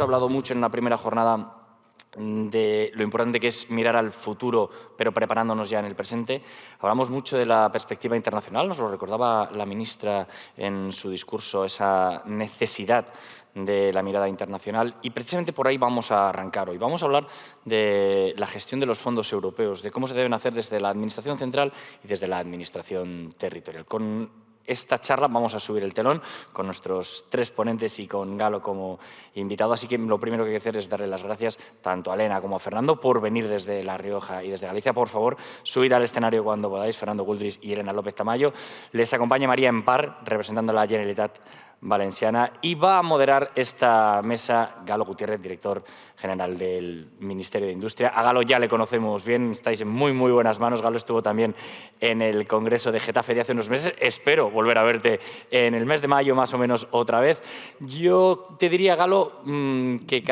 hablado mucho en la primera jornada de lo importante que es mirar al futuro, pero preparándonos ya en el presente. Hablamos mucho de la perspectiva internacional, nos lo recordaba la ministra en su discurso, esa necesidad de la mirada internacional, y precisamente por ahí vamos a arrancar hoy. Vamos a hablar de la gestión de los fondos europeos, de cómo se deben hacer desde la Administración central y desde la Administración territorial. Con esta charla vamos a subir el telón con nuestros tres ponentes y con Galo como invitado, así que lo primero que hay que hacer es darle las gracias tanto a Elena como a Fernando por venir desde La Rioja y desde Galicia. Por favor, subid al escenario cuando podáis, Fernando Guldris y Elena López Tamayo. Les acompaña María Empar, representando a la Generalitat Valenciana, y va a moderar esta mesa Galo Gutiérrez, director general del Ministerio de Industria. A Galo ya le conocemos bien, estáis en muy buenas manos. Galo estuvo también en el Congreso de Getafe de hace unos meses. Espero volver a verte en el mes de mayo más o menos otra vez. Yo te diría, Galo, que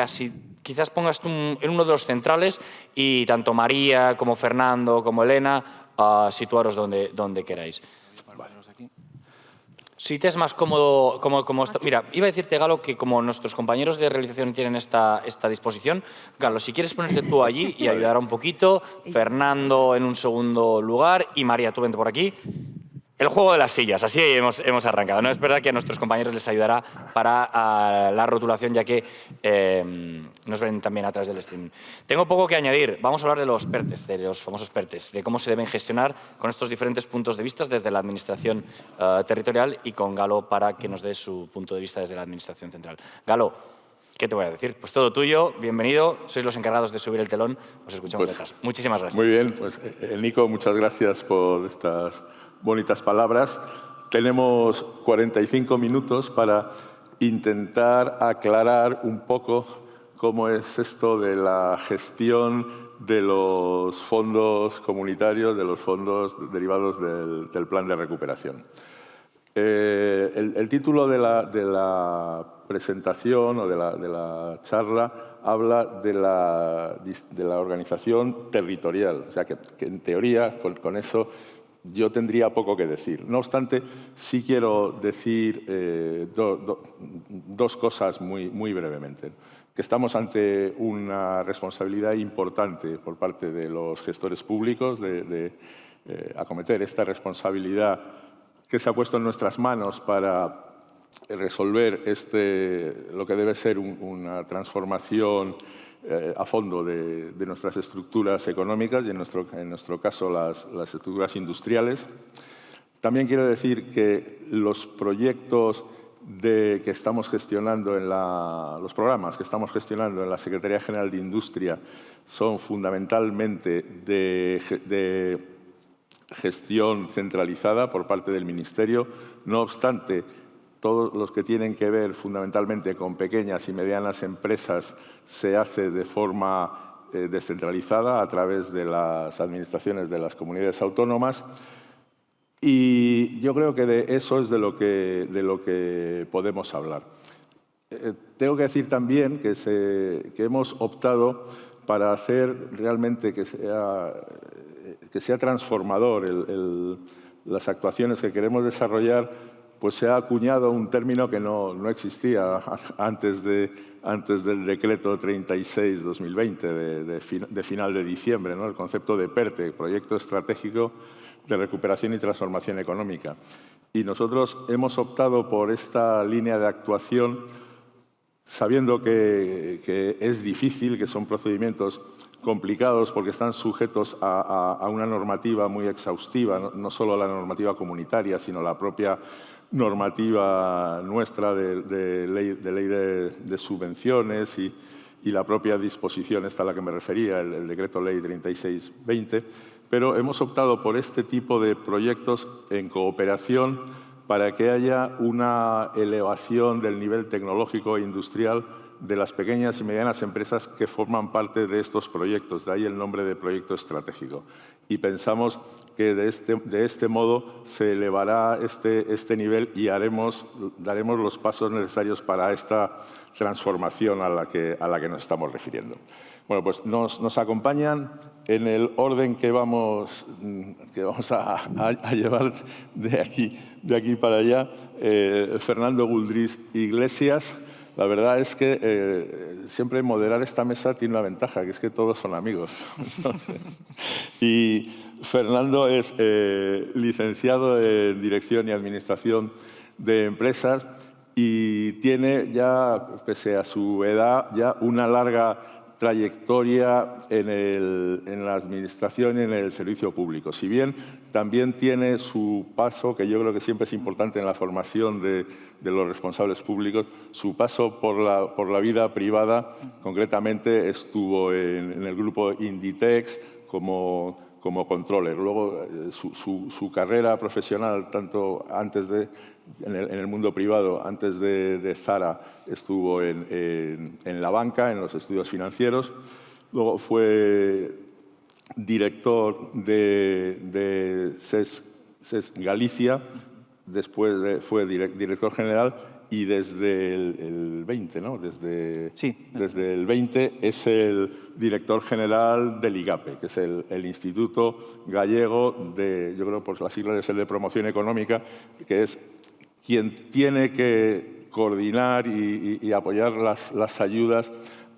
quizás pongas tú en uno de los centrales y tanto María como Fernando como Elena situaros donde queráis. Si te es más cómodo, mira, iba a decirte, Galo, que como nuestros compañeros de realización tienen esta disposición, Galo, si quieres ponerte tú allí y ayudar un poquito, Fernando en un segundo lugar y María, tú vente por aquí. El juego de las sillas, así hemos arrancado. No es verdad que a nuestros compañeros les ayudará para la rotulación, ya que nos ven también a través del streaming. Tengo poco que añadir. Vamos a hablar de los PERTES, de los famosos PERTES, de cómo se deben gestionar con estos diferentes puntos de vista desde la Administración territorial, y con Galo para que nos dé su punto de vista desde la Administración central. Galo, ¿qué te voy a decir? Pues todo tuyo, bienvenido, sois los encargados de subir el telón, os escuchamos detrás. Muchísimas gracias. Muy bien, pues Nico, muchas gracias por estas bonitas palabras. Tenemos 45 minutos para intentar aclarar un poco cómo es esto de la gestión de los fondos comunitarios, de los fondos derivados del plan de recuperación. El título de la presentación o de la charla habla de la organización territorial, o sea que en teoría con eso yo tendría poco que decir. No obstante, sí quiero decir dos cosas muy brevemente. Que estamos ante una responsabilidad importante por parte de los gestores públicos de acometer esta responsabilidad que se ha puesto en nuestras manos para resolver lo que debe ser una transformación a fondo de nuestras estructuras económicas y en nuestro caso las estructuras industriales. También quiero decir que los proyectos que estamos gestionando los programas que estamos gestionando en la Secretaría General de Industria son fundamentalmente de gestión centralizada por parte del Ministerio. No obstante, todos los que tienen que ver fundamentalmente con pequeñas y medianas empresas se hace de forma descentralizada a través de las administraciones de las comunidades autónomas. Y yo creo que de eso es de lo que podemos hablar. Tengo que decir también que hemos optado para hacer realmente que sea transformador las actuaciones que queremos desarrollar. Pues se ha acuñado un término que no existía antes del decreto 36/2020 de final de diciembre, ¿no? El concepto de PERTE, Proyecto Estratégico de Recuperación y Transformación Económica. Y nosotros hemos optado por esta línea de actuación sabiendo que es difícil, que son procedimientos complicados porque están sujetos a una normativa muy exhaustiva, no solo la normativa comunitaria, sino la propia normativa nuestra de ley de subvenciones y la propia disposición esta a la que me refería, el decreto ley 36/20, pero hemos optado por este tipo de proyectos en cooperación para que haya una elevación del nivel tecnológico e industrial de las pequeñas y medianas empresas que forman parte de estos proyectos, de ahí el nombre de proyecto estratégico. Y pensamos que de este modo se elevará este nivel y daremos los pasos necesarios para esta transformación a la que nos estamos refiriendo. Bueno, pues nos acompañan en el orden que vamos a llevar de aquí para allá Fernando Guldris Iglesias, La verdad es que siempre moderar esta mesa tiene una ventaja, que es que todos son amigos. Entonces, y Fernando es licenciado en Dirección y Administración de Empresas y tiene ya, pese a su edad, ya una larga trayectoria en la administración y en el servicio público. Si bien también tiene su paso, que yo creo que siempre es importante en la formación de los responsables públicos, su paso por la vida privada. Concretamente estuvo en el grupo Inditex como controller. Luego su carrera profesional, tanto antes en el mundo privado, antes de Zara, estuvo en la banca, en los estudios financieros. Luego fue director de SES Galicia, después fue director general y desde el 20, ¿no? Desde el 20 es el director general del IGAPE, que es el Instituto Gallego de, yo creo por las siglas es el de Promoción Económica, que es quien tiene que coordinar y apoyar las ayudas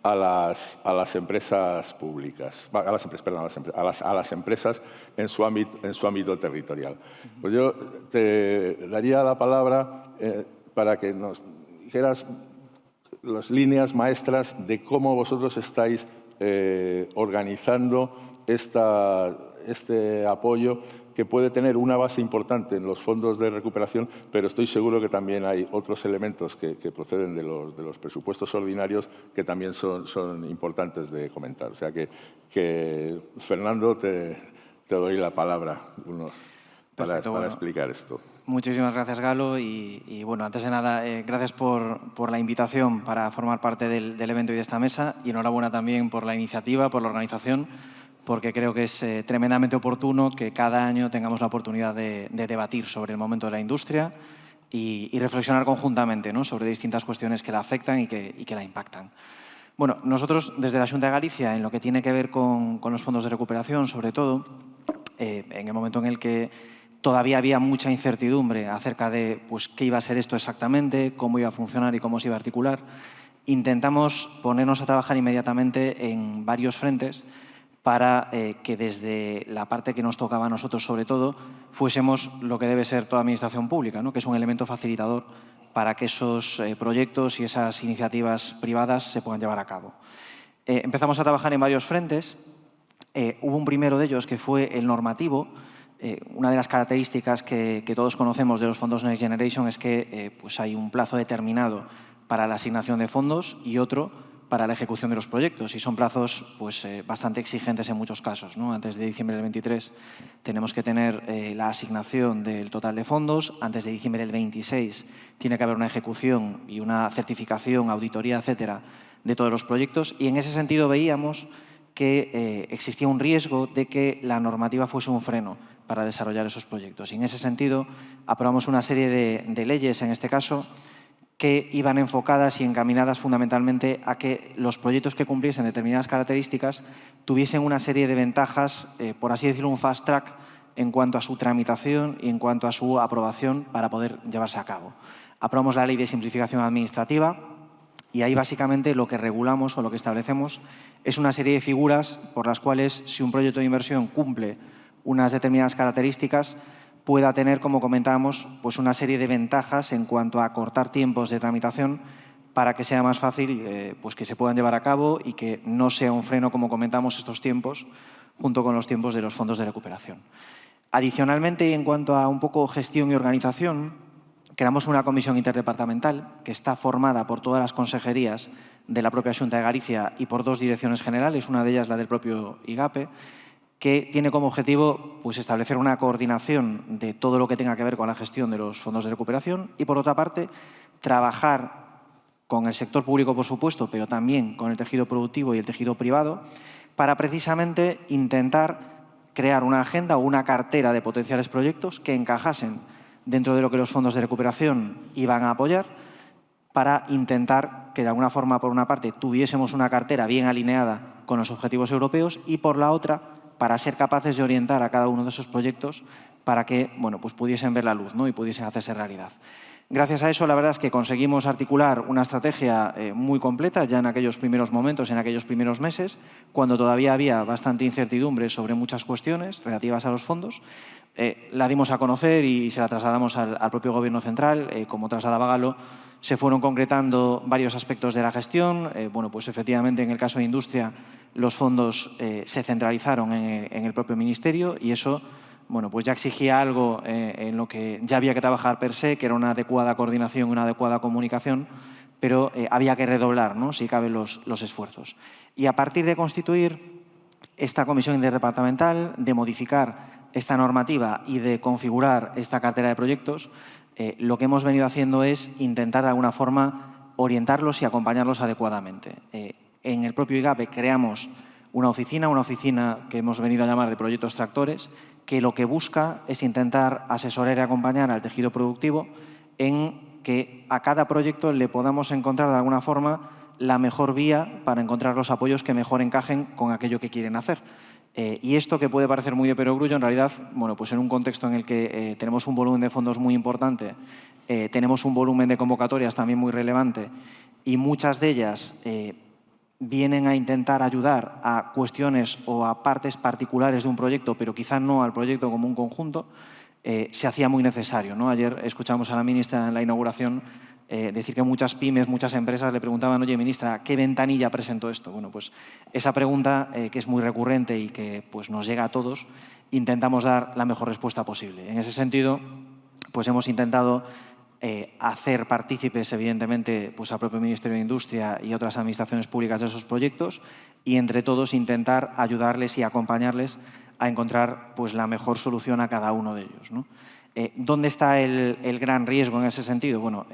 a las empresas públicas, a las empresas en su ámbito territorial. Pues yo te daría la palabra para que nos dijeras las líneas maestras de cómo vosotros estáis organizando este apoyo, que puede tener una base importante en los fondos de recuperación, pero estoy seguro que también hay otros elementos que proceden de los presupuestos ordinarios que también son importantes de comentar. O sea que Fernando, te doy la palabra para explicar esto. Muchísimas gracias, Galo. Y bueno, antes de nada, gracias por la invitación para formar parte del evento y de esta mesa. Y enhorabuena también por la iniciativa, por la organización, porque creo que es tremendamente oportuno que cada año tengamos la oportunidad de debatir sobre el momento de la industria y reflexionar conjuntamente, ¿no?, sobre distintas cuestiones que la afectan y que la impactan. Bueno, nosotros desde la Xunta de Galicia, en lo que tiene que ver con los fondos de recuperación, sobre todo, en el momento en el que todavía había mucha incertidumbre acerca de pues, qué iba a ser esto exactamente, cómo iba a funcionar y cómo se iba a articular, intentamos ponernos a trabajar inmediatamente en varios frentes para que desde la parte que nos tocaba a nosotros, sobre todo, fuésemos lo que debe ser toda administración pública, ¿no?, que es un elemento facilitador para que esos proyectos y esas iniciativas privadas se puedan llevar a cabo. Empezamos a trabajar en varios frentes. Hubo un primero de ellos que fue el normativo. Una de las características que todos conocemos de los fondos Next Generation es que pues hay un plazo determinado para la asignación de fondos y otro para la ejecución de los proyectos, y son plazos pues, bastante exigentes en muchos casos, ¿no? Antes de diciembre del 23 tenemos que tener la asignación del total de fondos, antes de diciembre del 26 tiene que haber una ejecución y una certificación, auditoría, etcétera, de todos los proyectos, y en ese sentido veíamos que existía un riesgo de que la normativa fuese un freno para desarrollar esos proyectos. Y en ese sentido aprobamos una serie de leyes, en este caso, que iban enfocadas y encaminadas fundamentalmente a que los proyectos que cumpliesen determinadas características tuviesen una serie de ventajas, por así decirlo, un fast track en cuanto a su tramitación y en cuanto a su aprobación para poder llevarse a cabo. Aprobamos la Ley de Simplificación Administrativa y ahí básicamente lo que regulamos o lo que establecemos es una serie de figuras por las cuales, si un proyecto de inversión cumple unas determinadas características, pueda tener, como comentábamos, pues una serie de ventajas en cuanto a acortar tiempos de tramitación para que sea más fácil pues que se puedan llevar a cabo y que no sea un freno, como comentamos, estos tiempos, junto con los tiempos de los fondos de recuperación. Adicionalmente, y en cuanto a un poco gestión y organización, creamos una comisión interdepartamental que está formada por todas las consejerías de la propia Xunta de Galicia y por dos direcciones generales, una de ellas la del propio IGAPE, que tiene como objetivo pues, establecer una coordinación de todo lo que tenga que ver con la gestión de los fondos de recuperación y, por otra parte, trabajar con el sector público, por supuesto, pero también con el tejido productivo y el tejido privado, para precisamente intentar crear una agenda o una cartera de potenciales proyectos que encajasen dentro de lo que los fondos de recuperación iban a apoyar, para intentar que, de alguna forma, por una parte, tuviésemos una cartera bien alineada con los objetivos europeos y, por la otra, para ser capaces de orientar a cada uno de esos proyectos para que bueno, pues pudiesen ver la luz, ¿no?, y pudiesen hacerse realidad. Gracias a eso, la verdad es que conseguimos articular una estrategia muy completa ya en aquellos primeros momentos, en aquellos primeros meses, cuando todavía había bastante incertidumbre sobre muchas cuestiones relativas a los fondos. La dimos a conocer y se la trasladamos al propio Gobierno central. Como trasladaba Galo, se fueron concretando varios aspectos de la gestión. Bueno, pues efectivamente, en el caso de industria, los fondos se centralizaron en el propio Ministerio y eso, bueno, pues ya exigía algo en lo que ya había que trabajar per se, que era una adecuada coordinación, una adecuada comunicación, pero había que redoblar, ¿no?, si cabe, los esfuerzos. Y a partir de constituir esta comisión interdepartamental, de modificar esta normativa y de configurar esta cartera de proyectos, lo que hemos venido haciendo es intentar de alguna forma orientarlos y acompañarlos adecuadamente. En el propio IGAPE creamos una oficina que hemos venido a llamar de proyectos tractores, que lo que busca es intentar asesorar y acompañar al tejido productivo en que a cada proyecto le podamos encontrar de alguna forma la mejor vía para encontrar los apoyos que mejor encajen con aquello que quieren hacer. Y esto, que puede parecer muy de perogrullo, en realidad, bueno, pues en un contexto en el que tenemos un volumen de fondos muy importante, tenemos un volumen de convocatorias también muy relevante y muchas de ellas vienen a intentar ayudar a cuestiones o a partes particulares de un proyecto, pero quizá no al proyecto como un conjunto, se hacía muy necesario, ¿no? Ayer escuchamos a la ministra en la inauguración decir que muchas pymes, muchas empresas le preguntaban: oye, ministra, ¿qué ventanilla presentó esto? Bueno, pues esa pregunta, que es muy recurrente y que pues, nos llega a todos, intentamos dar la mejor respuesta posible. En ese sentido, pues hemos intentado hacer partícipes, evidentemente, pues al propio Ministerio de Industria y otras administraciones públicas de esos proyectos y, entre todos, intentar ayudarles y acompañarles a encontrar pues, la mejor solución a cada uno de ellos, ¿no? ¿Dónde está el gran riesgo en ese sentido? Bueno,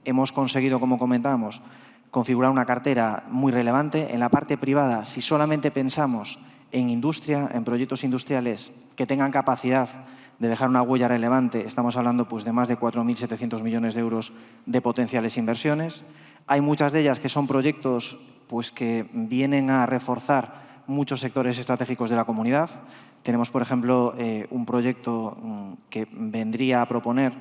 hemos conseguido, como comentábamos, configurar una cartera muy relevante. En la parte privada, si solamente pensamos en industria, en proyectos industriales que tengan capacidad de dejar una huella relevante, estamos hablando pues, de más de 4.700 millones de euros de potenciales inversiones. Hay muchas de ellas que son proyectos pues, que vienen a reforzar muchos sectores estratégicos de la comunidad. Tenemos, por ejemplo, un proyecto que vendría a proponer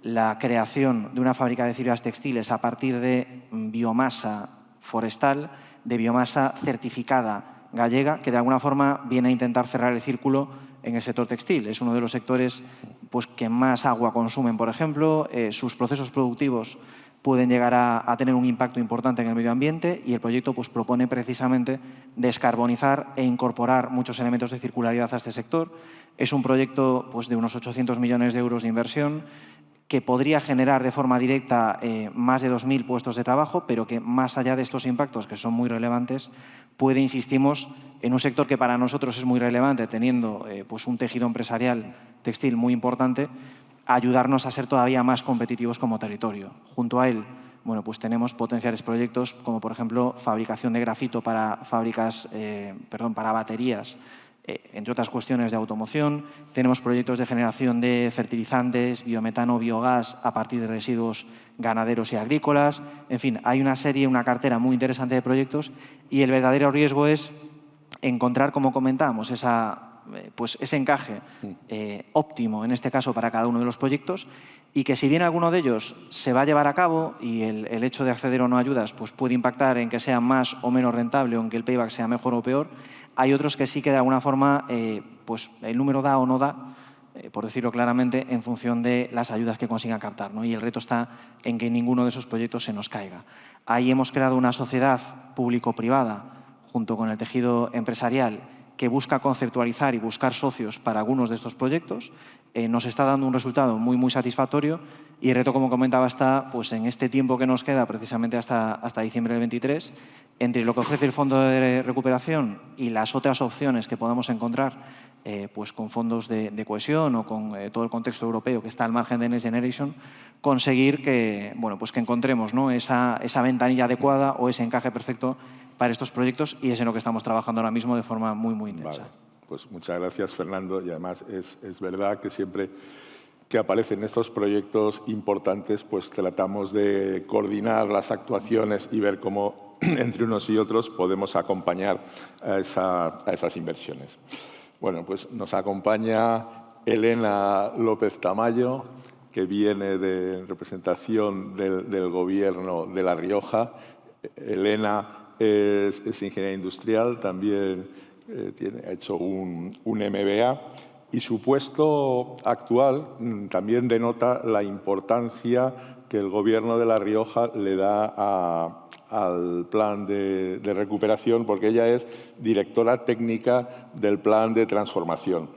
la creación de una fábrica de fibras textiles a partir de biomasa forestal, de biomasa certificada gallega, que de alguna forma viene a intentar cerrar el círculo en el sector textil. Es uno de los sectores pues, que más agua consumen, por ejemplo. Sus procesos productivos pueden llegar a tener un impacto importante en el medio ambiente y el proyecto pues, propone precisamente descarbonizar e incorporar muchos elementos de circularidad a este sector. Es un proyecto pues, de unos 800 millones de euros de inversión que podría generar de forma directa más de 2.000 puestos de trabajo, pero que más allá de estos impactos, que son muy relevantes, puede, insistimos, en un sector que para nosotros es muy relevante, teniendo pues un tejido empresarial textil muy importante, ayudarnos a ser todavía más competitivos como territorio. Junto a él, bueno, pues tenemos potenciales proyectos como, por ejemplo, fabricación de grafito para para baterías, entre otras cuestiones de automoción. Tenemos proyectos de generación de fertilizantes, biometano, biogás a partir de residuos ganaderos y agrícolas. En fin, hay una cartera muy interesante de proyectos y el verdadero riesgo es encontrar, como comentábamos, ese encaje óptimo, en este caso, para cada uno de los proyectos y que si bien alguno de ellos se va a llevar a cabo y el hecho de acceder o no a ayudas pues puede impactar en que sea más o menos rentable o en que el payback sea mejor o peor, hay otros que sí que de alguna forma pues el número da o no da, por decirlo claramente, en función de las ayudas que consigan captar, ¿no? Y el reto está en que ninguno de esos proyectos se nos caiga. Ahí hemos creado una sociedad público-privada junto con el tejido empresarial que busca conceptualizar y buscar socios para algunos de estos proyectos. Nos está dando un resultado muy, muy satisfactorio y el reto, como comentaba, está pues, en este tiempo que nos queda, precisamente hasta diciembre del 23, entre lo que ofrece el Fondo de Recuperación y las otras opciones que podamos encontrar pues, con fondos de cohesión o con todo el contexto europeo que está al margen de Next Generation, conseguir que, bueno, pues que encontremos, ¿no?, esa ventanilla adecuada o ese encaje perfecto para estos proyectos y es en lo que estamos trabajando ahora mismo de forma muy, muy intensa. Vale. Pues muchas gracias, Fernando. Y además es verdad que siempre que aparecen estos proyectos importantes, pues tratamos de coordinar las actuaciones y ver cómo entre unos y otros podemos acompañar a esas inversiones. Bueno, pues nos acompaña Elena López Tamayo. que viene de representación del Gobierno de La Rioja. Elena es ingeniera industrial, también ha hecho un MBA, y su puesto actual también denota la importancia que el Gobierno de La Rioja le da al plan de recuperación, porque ella es directora técnica del plan de transformación.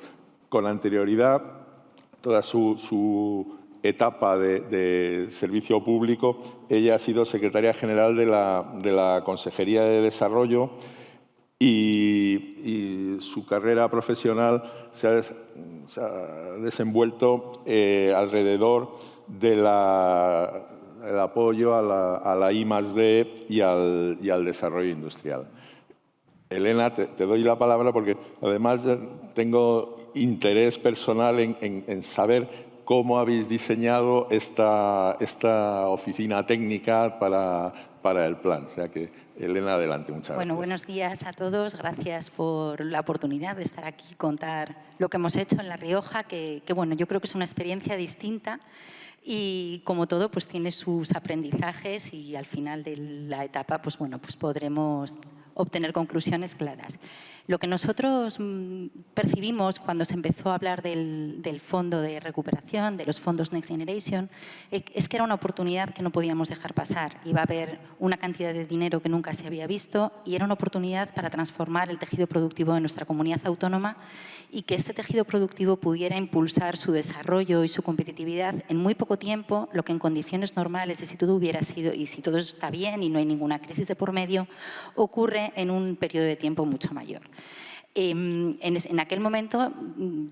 Con anterioridad, toda su etapa de servicio público, ella ha sido secretaria general de la Consejería de Desarrollo, y su carrera profesional se ha desenvuelto alrededor del apoyo a la I+D y al desarrollo industrial. Elena, te doy la palabra porque además tengo interés personal en saber cómo habéis diseñado esta oficina técnica para el plan. O sea que, Elena, adelante. Muchas gracias. Bueno, buenos días a todos. Gracias por la oportunidad de estar aquí y contar lo que hemos hecho en La Rioja, que bueno, yo creo que es una experiencia distinta y, como todo, pues tiene sus aprendizajes y al final de la etapa pues, bueno, pues podremos obtener conclusiones claras. Lo que nosotros percibimos cuando se empezó a hablar del fondo de recuperación, de los fondos Next Generation, es que era una oportunidad que no podíamos dejar pasar. Iba a haber una cantidad de dinero que nunca se había visto y era una oportunidad para transformar el tejido productivo de nuestra comunidad autónoma y que este tejido productivo pudiera impulsar su desarrollo y su competitividad en muy poco tiempo, lo que en condiciones normales, y si todo hubiera sido, y si todo está bien y no hay ninguna crisis de por medio, ocurre en un periodo de tiempo mucho mayor. En aquel momento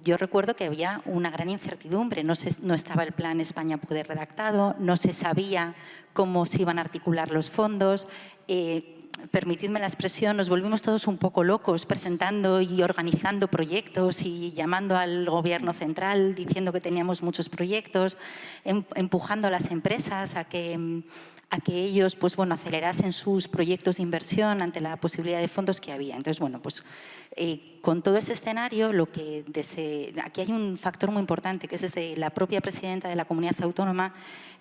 yo recuerdo que había una gran incertidumbre, no estaba el Plan España Puede redactado, no se sabía cómo se iban a articular los fondos. Permitidme la expresión, nos volvimos todos un poco locos presentando y organizando proyectos y llamando al Gobierno central diciendo que teníamos muchos proyectos, empujando a las empresas a que ellos pues, bueno, acelerasen sus proyectos de inversión ante la posibilidad de fondos que había. Entonces, bueno, pues con todo ese escenario, aquí hay un factor muy importante, que es desde la propia presidenta de la comunidad autónoma,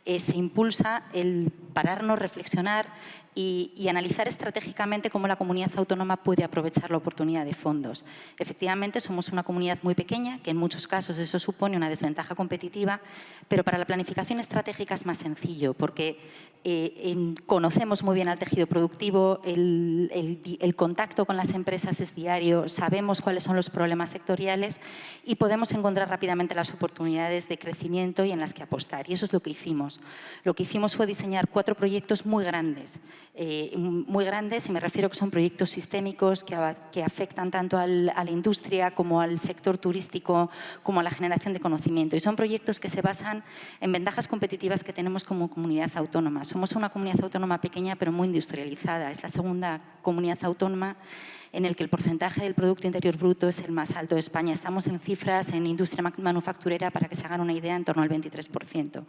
se impulsa el pararnos, reflexionar y analizar estratégicamente cómo la comunidad autónoma puede aprovechar la oportunidad de fondos. Efectivamente, somos una comunidad muy pequeña, que en muchos casos eso supone una desventaja competitiva, pero para la planificación estratégica es más sencillo, porque conocemos muy bien al tejido productivo, el contacto con las empresas es diario, sabemos cuáles son los problemas sectoriales y podemos encontrar rápidamente las oportunidades de crecimiento y en las que apostar. Y eso es lo que hicimos. Lo que hicimos fue diseñar 4 proyectos muy grandes, y me refiero que son proyectos sistémicos que afectan tanto a la industria como al sector turístico, como a la generación de conocimiento. Y son proyectos que se basan en ventajas competitivas que tenemos como comunidad autónoma. Somos una comunidad autónoma pequeña pero muy industrializada. Es la segunda comunidad autónoma en el que el porcentaje del Producto Interior Bruto es el más alto de España. Estamos en cifras en industria manufacturera, para que se hagan una idea, en torno al 23%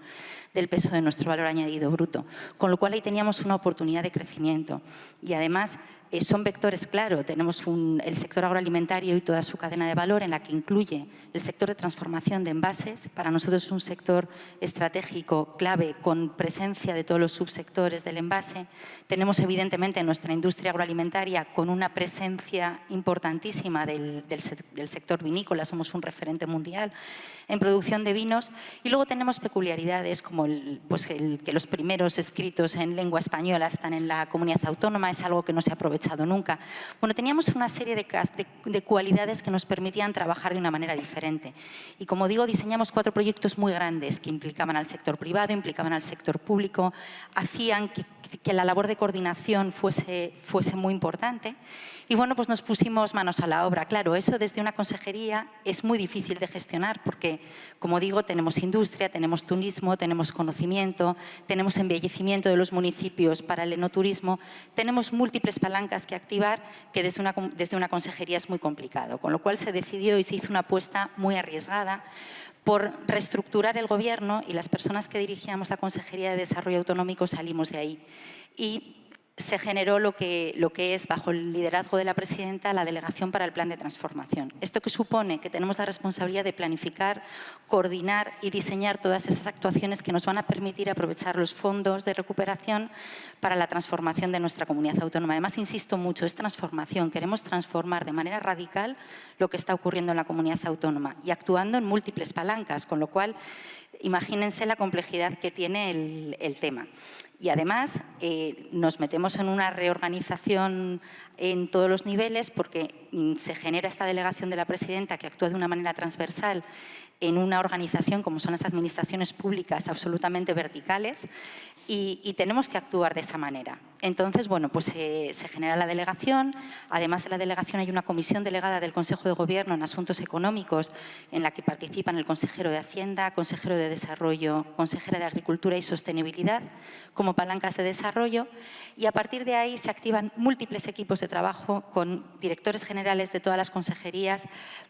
del peso de nuestro valor añadido bruto. Con lo cual ahí teníamos una oportunidad de crecimiento. Y además son vectores, claro, tenemos el sector agroalimentario y toda su cadena de valor, en la que incluye el sector de transformación de envases. Para nosotros es un sector estratégico clave, con presencia de todos los subsectores del envase. Tenemos evidentemente nuestra industria agroalimentaria con una presencia importantísima del sector vinícola, somos un referente mundial en producción de vinos, y luego tenemos peculiaridades como que los primeros escritos en lengua española están en la comunidad autónoma, es algo que no se ha aprovechado nunca. Bueno, teníamos una serie de cualidades que nos permitían trabajar de una manera diferente. Y como digo, diseñamos 4 proyectos muy grandes que implicaban al sector privado, implicaban al sector público, hacían que la labor de coordinación fuese muy importante. Y bueno, pues nos pusimos manos a la obra. Claro, eso desde una consejería es muy difícil de gestionar porque, como digo, tenemos industria, tenemos turismo, tenemos conocimiento, tenemos embellecimiento de los municipios para el enoturismo, tenemos múltiples palancas que activar que desde una consejería es muy complicado. Con lo cual se decidió y se hizo una apuesta muy arriesgada por reestructurar el Gobierno, y las personas que dirigíamos la Consejería de Desarrollo Autonómico salimos de ahí. Y se generó lo que es, bajo el liderazgo de la presidenta, la Delegación para el Plan de Transformación. Esto que supone que tenemos la responsabilidad de planificar, coordinar y diseñar todas esas actuaciones que nos van a permitir aprovechar los fondos de recuperación para la transformación de nuestra comunidad autónoma. Además, insisto mucho, es transformación. Queremos transformar de manera radical lo que está ocurriendo en la comunidad autónoma y actuando en múltiples palancas, con lo cual imagínense la complejidad que tiene el tema. Y además nos metemos en una reorganización en todos los niveles porque se genera esta delegación de la presidenta que actúa de una manera transversal en una organización como son las administraciones públicas absolutamente verticales y tenemos que actuar de esa manera. Entonces, bueno, pues se genera la delegación. Además de la delegación hay una comisión delegada del Consejo de Gobierno en Asuntos Económicos en la que participan el consejero de Hacienda, consejero de Desarrollo, consejera de Agricultura y Sostenibilidad como palancas de desarrollo y a partir de ahí se activan múltiples equipos de trabajo con directores generales de todas las consejerías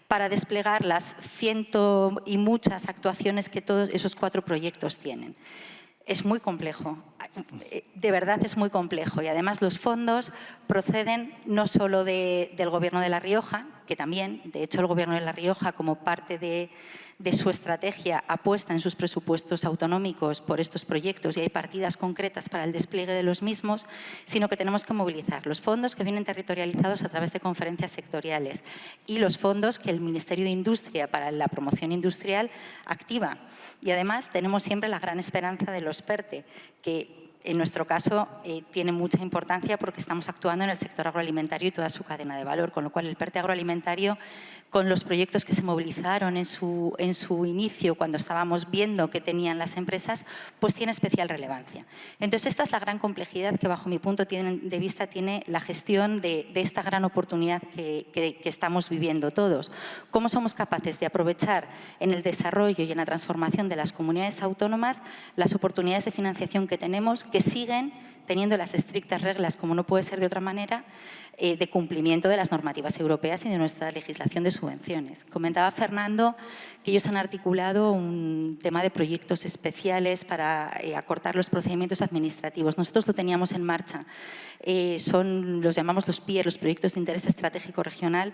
para desplegar las ciento y muchas actuaciones que todos esos 4 proyectos tienen. Es muy complejo, de verdad es muy complejo y además los fondos proceden no solo del Gobierno de La Rioja, que también, de hecho el Gobierno de La Rioja como parte de su estrategia apuesta en sus presupuestos autonómicos por estos proyectos y hay partidas concretas para el despliegue de los mismos, sino que tenemos que movilizar los fondos que vienen territorializados a través de conferencias sectoriales y los fondos que el Ministerio de Industria para la promoción industrial activa. Y además tenemos siempre la gran esperanza de los PERTE, que en nuestro caso tiene mucha importancia porque estamos actuando en el sector agroalimentario y toda su cadena de valor, con lo cual el PERTE agroalimentario, con los proyectos que se movilizaron en su inicio, cuando estábamos viendo que tenían las empresas, pues tiene especial relevancia. Entonces, esta es la gran complejidad que, bajo mi punto de vista, tiene la gestión de esta gran oportunidad que estamos viviendo todos. ¿Cómo somos capaces de aprovechar en el desarrollo y en la transformación de las comunidades autónomas las oportunidades de financiación que tenemos, que siguen teniendo las estrictas reglas, como no puede ser de otra manera, de cumplimiento de las normativas europeas y de nuestra legislación de subvenciones? Comentaba Fernando que ellos han articulado un tema de proyectos especiales para acortar los procedimientos administrativos. Nosotros lo teníamos en marcha. Los llamamos los PIER, los proyectos de interés estratégico regional,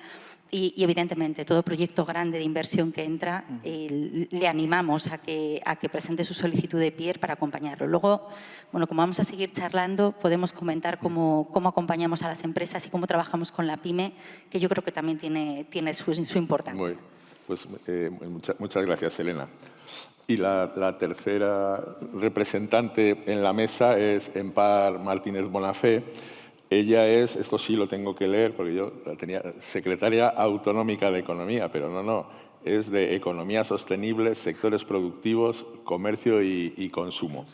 y evidentemente todo proyecto grande de inversión que entra le animamos a que presente su solicitud de PIER para acompañarlo. Luego, bueno, como vamos a seguir charlando, podemos comentar cómo acompañamos a las empresas y cómo trabajamos con la PYME, que yo creo que también tiene su importancia. Muy bien. Pues muchas gracias, Elena. Y la tercera representante en la mesa es Empar Martínez Bonafé. Ella es, esto sí lo tengo que leer porque yo la tenía, secretaria autonómica de Economía, pero no, es de Economía Sostenible, Sectores Productivos, Comercio y Consumo.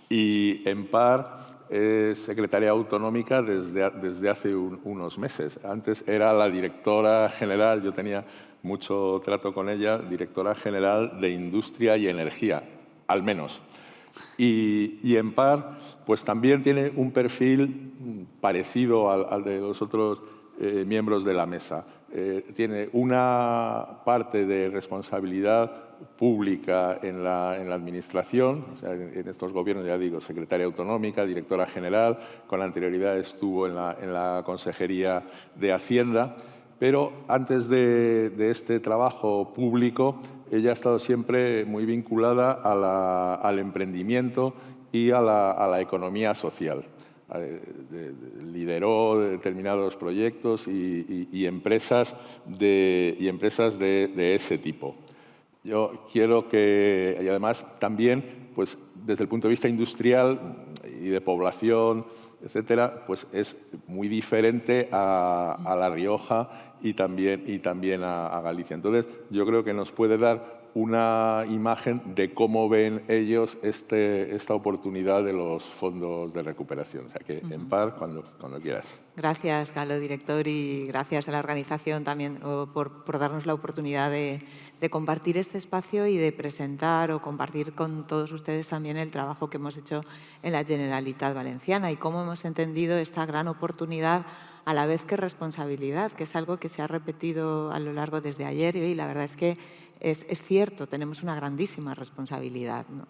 Y Empar es secretaria autonómica desde hace unos meses. Antes era la directora general, yo tenía mucho trato con ella, directora general de Industria y Energía, al menos. Y Empar pues también tiene un perfil parecido al de los otros miembros de la mesa. Tiene una parte de responsabilidad pública en la administración, o sea, en estos gobiernos, ya digo, secretaria autonómica, directora general, con anterioridad estuvo en la Consejería de Hacienda, pero antes de este trabajo público, ella ha estado siempre muy vinculada al emprendimiento y a la economía social. Lideró determinados proyectos y empresas de ese tipo. Yo quiero que, y además también, pues desde el punto de vista industrial y de población, etcétera, pues es muy diferente a La Rioja y también a Galicia. Entonces, yo creo que nos puede dar una imagen de cómo ven ellos esta oportunidad de los fondos de recuperación. O sea que, Empar, cuando quieras. Gracias, Galo, director, y gracias a la organización también por darnos la oportunidad de compartir este espacio y de presentar o compartir con todos ustedes también el trabajo que hemos hecho en la Generalitat Valenciana y cómo hemos entendido esta gran oportunidad a la vez que responsabilidad, que es algo que se ha repetido a lo largo desde ayer y hoy. La verdad es que es cierto, tenemos una grandísima responsabilidad, ¿no?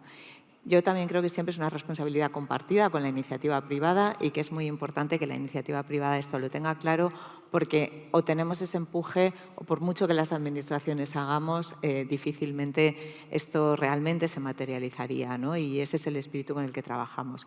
Yo también creo que siempre es una responsabilidad compartida con la iniciativa privada y que es muy importante que la iniciativa privada esto lo tenga claro, porque o tenemos ese empuje o por mucho que las administraciones hagamos, difícilmente esto realmente se materializaría, ¿no? Y ese es el espíritu con el que trabajamos.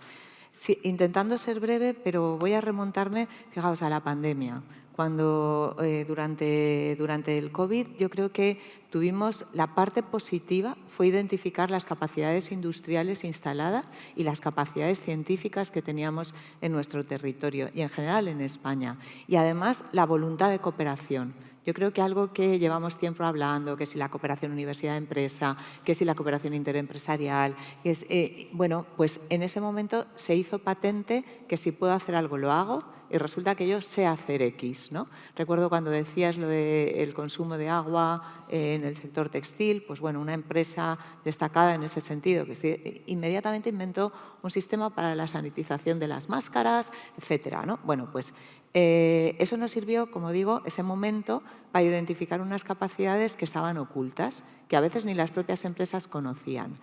Sí, intentando ser breve, pero voy a remontarme, fijaos, a la pandemia. Cuando durante el COVID yo creo que tuvimos la parte positiva, fue identificar las capacidades industriales instaladas y las capacidades científicas que teníamos en nuestro territorio y en general en España. Y además la voluntad de cooperación. Yo creo que algo que llevamos tiempo hablando, que si la cooperación universidad-empresa, que si la cooperación interempresarial, que es, bueno, pues en ese momento se hizo patente que si puedo hacer algo lo hago y resulta que yo sé hacer X, ¿no? Recuerdo cuando decías lo del consumo de agua en el sector textil, pues bueno, una empresa destacada en ese sentido, que inmediatamente inventó un sistema para la sanitización de las máscaras, etcétera, ¿no? Bueno, pues eso nos sirvió, como digo, ese momento para identificar unas capacidades que estaban ocultas, que a veces ni las propias empresas conocían.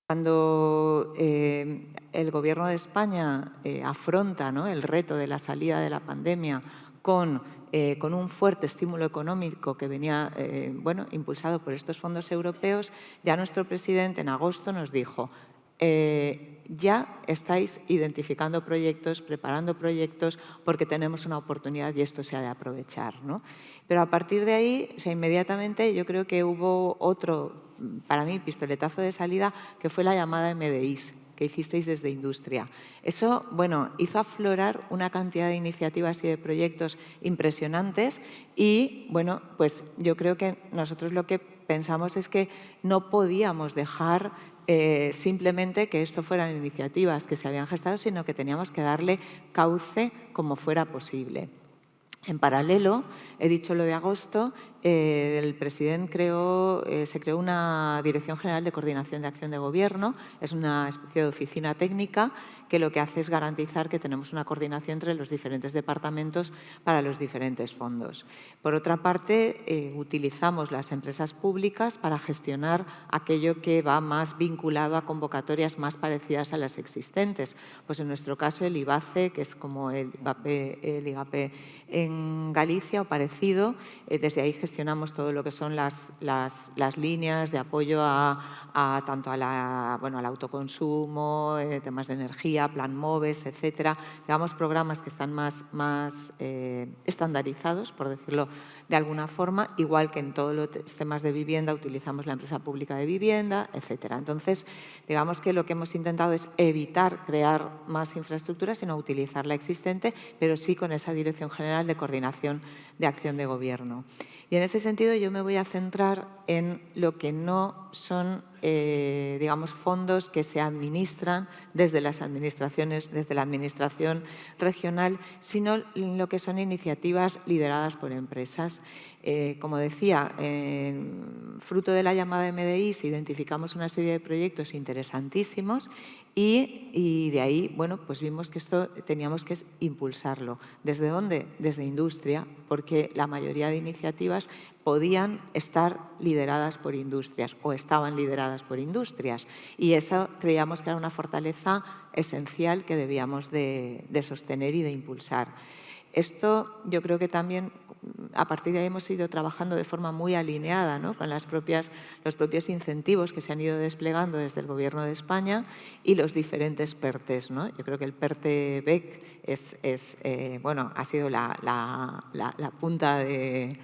Cuando el Gobierno de España afronta, ¿no?, el reto de la salida de la pandemia con un fuerte estímulo económico que venía bueno, impulsado por estos fondos europeos, ya nuestro presidente en agosto nos dijo: ya estáis identificando proyectos, preparando proyectos, porque tenemos una oportunidad y esto se ha de aprovechar, ¿no? Pero a partir de ahí, o sea, inmediatamente yo creo que hubo otro, para mí, pistoletazo de salida, que fue la llamada MDIs, que hicisteis desde industria. Eso, bueno, hizo aflorar una cantidad de iniciativas y de proyectos impresionantes y, bueno, pues yo creo que nosotros lo que pensamos es que no podíamos dejar simplemente que esto fueran iniciativas que se habían gestado, sino que teníamos que darle cauce como fuera posible. En paralelo, he dicho lo de agosto, el presidente se creó una Dirección General de Coordinación de Acción de Gobierno, es una especie de oficina técnica que lo que hace es garantizar que tenemos una coordinación entre los diferentes departamentos para los diferentes fondos. Por otra parte, utilizamos las empresas públicas para gestionar aquello que va más vinculado a convocatorias más parecidas a las existentes. Pues en nuestro caso el IBACE, que es como el IGAPE en Galicia o parecido, desde ahí gestionamos todo lo que son las líneas de apoyo tanto al autoconsumo, temas de energía, Plan MOVES, etcétera. Digamos, programas que están más estandarizados, por decirlo de alguna forma, igual que en todos los temas de vivienda utilizamos la empresa pública de vivienda, etcétera. Entonces, digamos que lo que hemos intentado es evitar crear más infraestructura, sino utilizar la existente, pero sí con esa Dirección General de Coordinación de Acción de Gobierno. Y en ese sentido yo me voy a centrar en lo que no son, digamos, fondos que se administran desde las administraciones, desde la administración regional, sino en lo que son iniciativas lideradas por empresas. Como decía, fruto de la llamada MDIs identificamos una serie de proyectos interesantísimos y de ahí, bueno, pues vimos que esto teníamos que impulsarlo. ¿Desde dónde? Desde industria, porque la mayoría de iniciativas podían estar lideradas por industrias o estaban lideradas por industrias y eso creíamos que era una fortaleza esencial que debíamos de sostener y de impulsar. Esto yo creo que también a partir de ahí hemos ido trabajando de forma muy alineada, ¿no?, con los propios incentivos que se han ido desplegando desde el Gobierno de España y los diferentes PERTEs, ¿no? Yo creo que el PERTE BEC bueno, ha sido la punta de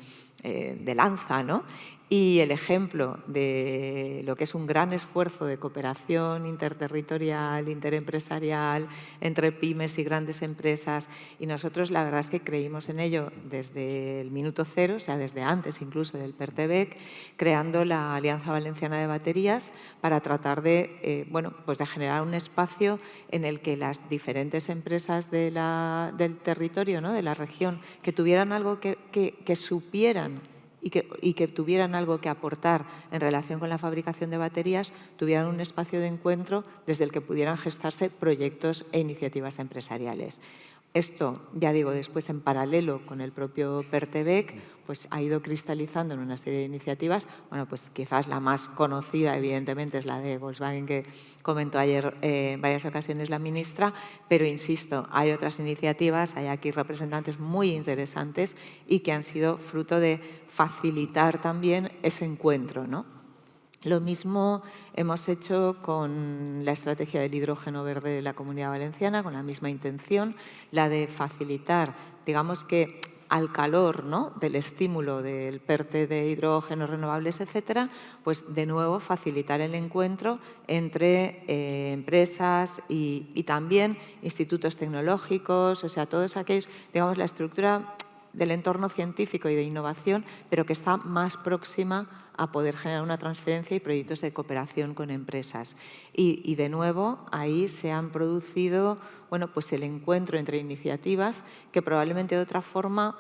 lanza, ¿no? Y el ejemplo de lo que es un gran esfuerzo de cooperación interterritorial, interempresarial, entre pymes y grandes empresas. Y nosotros la verdad es que creímos en ello desde el minuto cero, o sea, desde antes incluso del PERTEBEC, creando la Alianza Valenciana de Baterías para tratar de, bueno, pues de generar un espacio en el que las diferentes empresas del territorio, ¿no?, de la región, que tuvieran algo que supieran y que tuvieran algo que aportar en relación con la fabricación de baterías, tuvieran un espacio de encuentro desde el que pudieran gestarse proyectos e iniciativas empresariales. Esto, ya digo, después en paralelo con el propio PERTEBEC, pues ha ido cristalizando en una serie de iniciativas. Bueno, pues quizás la más conocida, evidentemente, es la de Volkswagen, que comentó ayer en varias ocasiones la ministra, pero insisto, hay otras iniciativas, hay aquí representantes muy interesantes y que han sido fruto de facilitar también ese encuentro, ¿no? Lo mismo hemos hecho con la estrategia del hidrógeno verde de la Comunidad Valenciana, con la misma intención, la de facilitar, digamos que al calor, ¿no?, del estímulo del PERTE de hidrógenos renovables, etcétera, pues de nuevo facilitar el encuentro entre empresas y también institutos tecnológicos, o sea, todos aquellos, digamos, la estructura del entorno científico y de innovación, pero que está más próxima a poder generar una transferencia y proyectos de cooperación con empresas. Y de nuevo, ahí se han producido, bueno, pues el encuentro entre iniciativas que probablemente de otra forma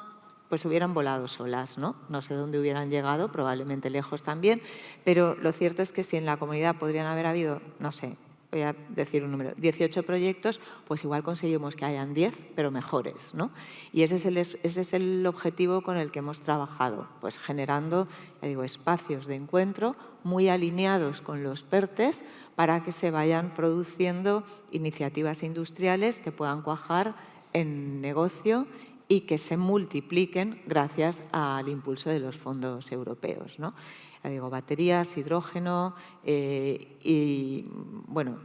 pues hubieran volado solas, ¿no? No sé dónde hubieran llegado, probablemente lejos también, pero lo cierto es que si en la comunidad podrían haber habido, no sé, voy a decir un número, 18 proyectos, pues igual conseguimos que hayan 10, pero mejores, ¿no? Y ese es el objetivo con el que hemos trabajado, pues generando, ya digo, espacios de encuentro muy alineados con los PERTEs para que se vayan produciendo iniciativas industriales que puedan cuajar en negocio y que se multipliquen gracias al impulso de los fondos europeos, ¿no? Ya digo, baterías, hidrógeno y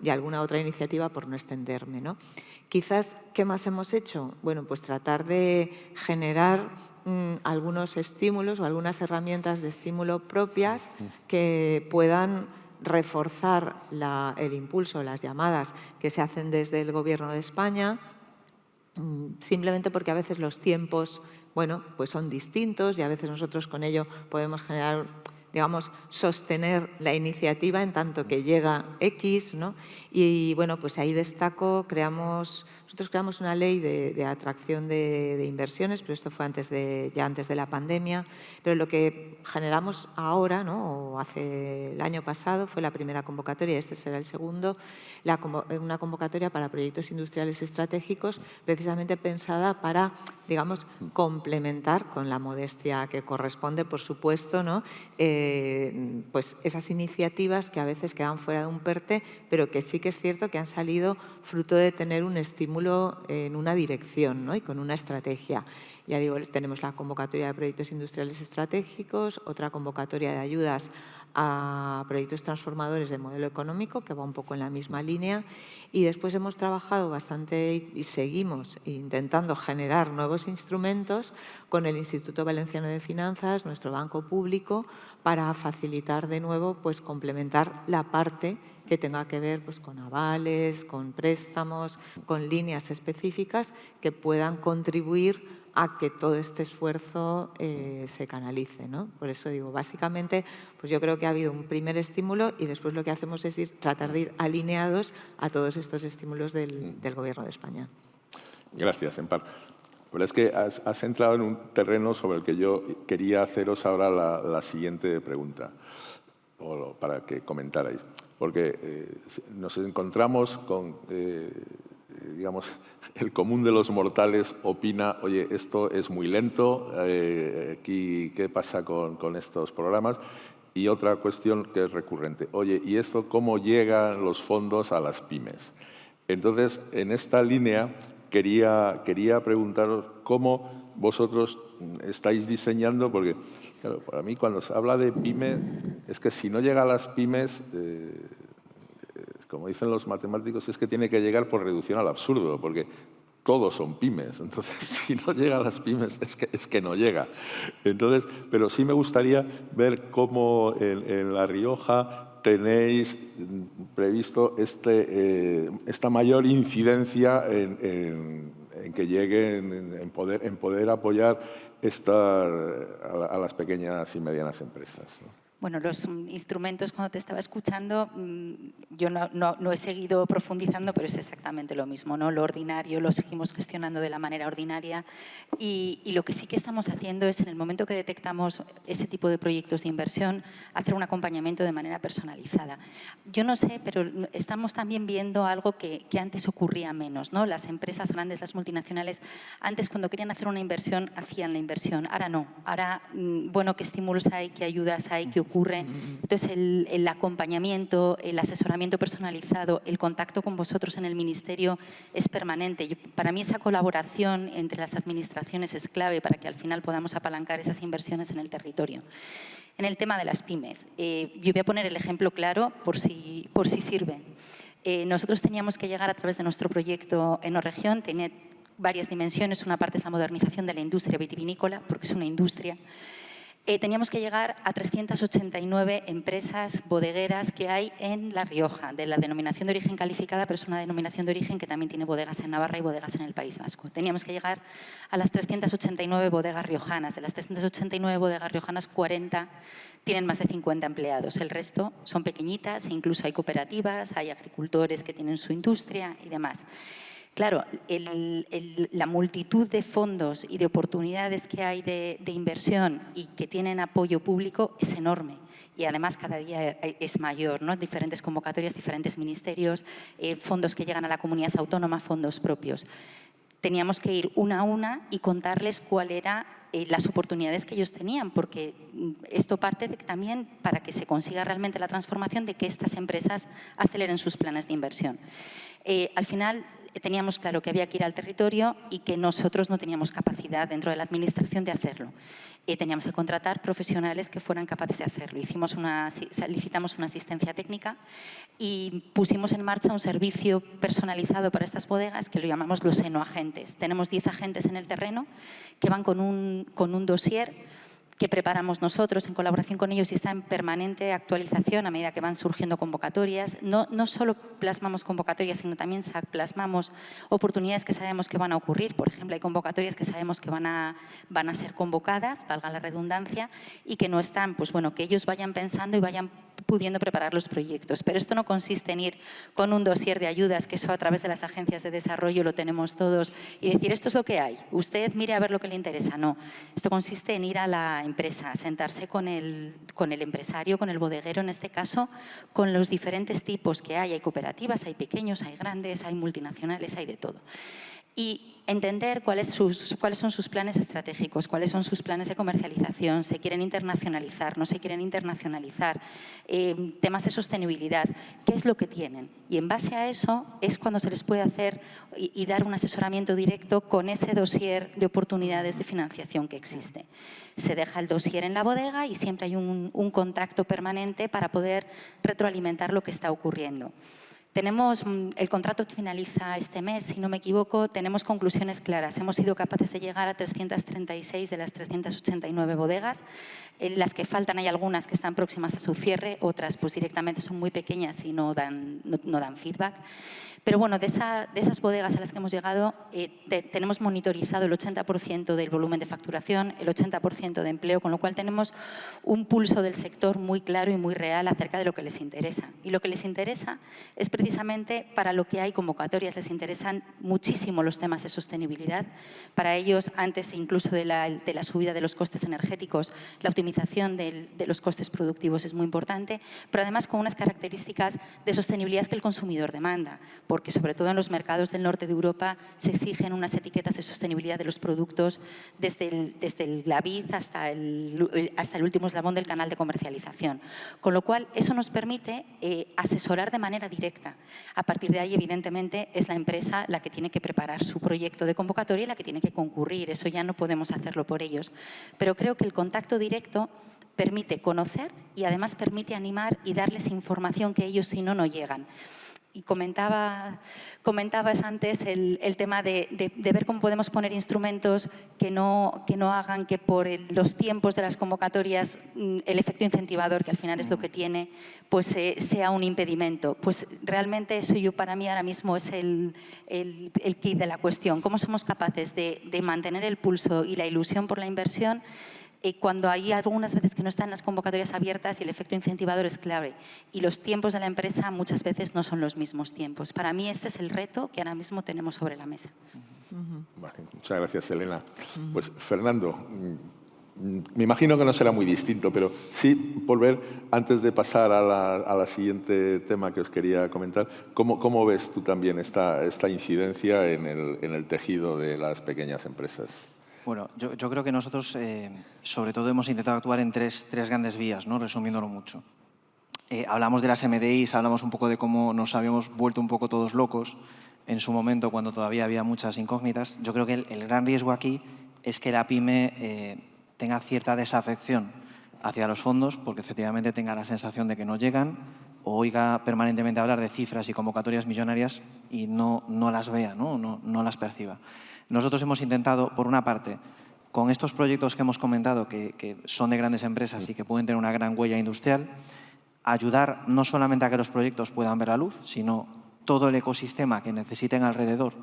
alguna otra iniciativa por no extenderme, ¿no? Quizás, ¿qué más hemos hecho? Bueno, pues tratar de generar algunos estímulos o algunas herramientas de estímulo propias que puedan reforzar el impulso, las llamadas que se hacen desde el Gobierno de España, simplemente porque a veces los tiempos, bueno, pues son distintos y a veces nosotros con ello podemos generar, digamos, sostener la iniciativa en tanto que llega X, ¿no? Y bueno, pues ahí destaco, nosotros creamos una ley de atracción de inversiones, pero esto fue ya antes de la pandemia, pero lo que generamos ahora, ¿no?, o hace el año pasado, fue la primera convocatoria, este será el segundo, una convocatoria para proyectos industriales estratégicos, precisamente pensada para, digamos, complementar con la modestia que corresponde, por supuesto, ¿no?, pues esas iniciativas que a veces quedan fuera de un PERTE, pero que sí que es cierto que han salido fruto de tener un estímulo en una dirección, ¿no?, y con una estrategia. Ya digo, tenemos la convocatoria de proyectos industriales estratégicos, otra convocatoria de ayudas a proyectos transformadores de modelo económico, que va un poco en la misma línea, y después hemos trabajado bastante y seguimos intentando generar nuevos instrumentos con el Instituto Valenciano de Finanzas, nuestro banco público, para facilitar de nuevo, pues complementar la parte que tenga que ver pues, con avales, con préstamos, con líneas específicas que puedan contribuir a que todo este esfuerzo se canalice, ¿no? Por eso digo, básicamente, pues yo creo que ha habido un primer estímulo y después lo que hacemos es tratar de ir alineados a todos estos estímulos del Gobierno de España. Gracias, Empar. La verdad es que has entrado en un terreno sobre el que yo quería haceros ahora la siguiente pregunta, para que comentarais. Porque nos encontramos con, digamos, el común de los mortales opina, oye, esto es muy lento, aquí, ¿qué pasa con estos programas? Y otra cuestión que es recurrente, oye, ¿y esto cómo llegan los fondos a las pymes? Entonces, en esta línea quería preguntaros cómo vosotros estáis diseñando, porque claro, para mí cuando se habla de pyme, es que si no llega a las pymes, como dicen los matemáticos, es que tiene que llegar por reducción al absurdo, porque todos son pymes. Entonces, si no llega a las pymes, es que no llega. Entonces, pero sí me gustaría ver cómo en La Rioja tenéis previsto esta mayor incidencia en que lleguen, en poder apoyar a las pequeñas y medianas empresas, ¿no? Bueno, los instrumentos, cuando te estaba escuchando, yo no he seguido profundizando, pero es exactamente lo mismo, ¿no? Lo ordinario lo seguimos gestionando de la manera ordinaria y lo que sí que estamos haciendo es, en el momento que detectamos ese tipo de proyectos de inversión, hacer un acompañamiento de manera personalizada. Yo no sé, pero estamos también viendo algo que antes ocurría menos, ¿no? Las empresas grandes, las multinacionales, antes cuando querían hacer una inversión, hacían la inversión. Ahora no. Ahora, bueno, ¿qué estímulos hay? ¿Qué ayudas hay? ¿Qué ocurre? Entonces, el acompañamiento, el asesoramiento personalizado, el contacto con vosotros en el Ministerio es permanente. Para mí esa colaboración entre las administraciones es clave para que al final podamos apalancar esas inversiones en el territorio. En el tema de las pymes, yo voy a poner el ejemplo claro por si sirve. Nosotros teníamos que llegar a través de nuestro proyecto Enoregión, tiene varias dimensiones. Una parte es la modernización de la industria vitivinícola, porque es una industria. Teníamos que llegar a 389 empresas bodegueras que hay en La Rioja, de la denominación de origen calificada, pero es una denominación de origen que también tiene bodegas en Navarra y bodegas en el País Vasco. Teníamos que llegar a las 389 bodegas riojanas. De las 389 bodegas riojanas, 40 tienen más de 50 empleados. El resto son pequeñitas e incluso hay cooperativas, hay agricultores que tienen su industria y demás. Claro, la multitud de fondos y de oportunidades que hay de inversión y que tienen apoyo público es enorme y además cada día es mayor, ¿no? Diferentes convocatorias, diferentes ministerios, fondos que llegan a la comunidad autónoma, fondos propios. Teníamos que ir una a una y contarles cuál era las oportunidades que ellos tenían, porque esto parte también para que se consiga realmente la transformación de que estas empresas aceleren sus planes de inversión. Al final teníamos claro que había que ir al territorio y que nosotros no teníamos capacidad dentro de la Administración de hacerlo. Teníamos que contratar profesionales que fueran capaces de hacerlo. Licitamos una asistencia técnica y pusimos en marcha un servicio personalizado para estas bodegas que lo llamamos los enoagentes. Tenemos 10 agentes en el terreno que van con un dossier que preparamos nosotros en colaboración con ellos y está en permanente actualización a medida que van surgiendo convocatorias. No solo plasmamos convocatorias, sino también plasmamos oportunidades que sabemos que van a ocurrir. Por ejemplo, hay convocatorias que sabemos que van a ser convocadas, valga la redundancia, y que no están, pues bueno, que ellos vayan pensando y vayan pudiendo preparar los proyectos. Pero esto no consiste en ir con un dossier de ayudas, que eso a través de las agencias de desarrollo lo tenemos todos, y decir, esto es lo que hay, usted mire a ver lo que le interesa. No, esto consiste en ir a la empresa, sentarse con el empresario, con el bodeguero en este caso, con los diferentes tipos que hay. Hay cooperativas, hay pequeños, hay grandes, hay multinacionales, hay de todo. Y entender cuáles son sus planes estratégicos, cuáles son sus planes de comercialización, se quieren internacionalizar, no se quieren internacionalizar, temas de sostenibilidad, qué es lo que tienen. Y en base a eso es cuando se les puede hacer y dar un asesoramiento directo con ese dossier de oportunidades de financiación que existe. Se deja el dossier en la bodega y siempre hay un contacto permanente para poder retroalimentar lo que está ocurriendo. El contrato finaliza este mes, si no me equivoco, tenemos conclusiones claras. Hemos sido capaces de llegar a 336 de las 389 bodegas. En las que faltan hay algunas que están próximas a su cierre, otras pues directamente son muy pequeñas y no dan feedback. Pero bueno, de esas bodegas a las que hemos llegado, tenemos monitorizado el 80% del volumen de facturación, el 80% de empleo, con lo cual tenemos un pulso del sector muy claro y muy real acerca de lo que les interesa. Y lo que les interesa es precisamente para lo que hay convocatorias, les interesan muchísimo los temas de sostenibilidad. Para ellos, antes incluso de la subida de los costes energéticos, la optimización de los costes productivos es muy importante, pero además con unas características de sostenibilidad que el consumidor demanda, porque sobre todo en los mercados del norte de Europa se exigen unas etiquetas de sostenibilidad de los productos desde la vid hasta el último eslabón del canal de comercialización. Con lo cual, eso nos permite asesorar de manera directa. A partir de ahí, evidentemente, es la empresa la que tiene que preparar su proyecto de convocatoria y la que tiene que concurrir. Eso ya no podemos hacerlo por ellos. Pero creo que el contacto directo permite conocer y además permite animar y darles información que ellos si no llegan. Y comentabas antes el tema de ver cómo podemos poner instrumentos que no hagan que por los tiempos de las convocatorias el efecto incentivador, que al final es lo que tiene, pues sea un impedimento. Pues realmente eso para mí ahora mismo es el kit de la cuestión. ¿Cómo somos capaces de mantener el pulso y la ilusión por la inversión cuando hay algunas veces que no están las convocatorias abiertas y el efecto incentivador es clave. Y los tiempos de la empresa muchas veces no son los mismos tiempos. Para mí este es el reto que ahora mismo tenemos sobre la mesa. Vale, muchas gracias, Elena. Pues, Fernando, me imagino que no será muy distinto, pero sí volver, antes de pasar a la siguiente tema que os quería comentar, ¿cómo ves tú también esta incidencia en el tejido de las pequeñas empresas? Bueno, yo creo que nosotros, sobre todo, hemos intentado actuar en tres grandes vías, ¿no? Resumiéndolo mucho. Hablamos de las MDIs, hablamos un poco de cómo nos habíamos vuelto un poco todos locos en su momento, cuando todavía había muchas incógnitas. Yo creo que el gran riesgo aquí es que la pyme tenga cierta desafección hacia los fondos, porque efectivamente tenga la sensación de que no llegan, o oiga permanentemente hablar de cifras y convocatorias millonarias y no las vea, no las perciba. Nosotros hemos intentado, por una parte, con estos proyectos que hemos comentado, que son de grandes empresas y que pueden tener una gran huella industrial, ayudar no solamente a que los proyectos puedan ver la luz, sino todo el ecosistema que necesiten alrededor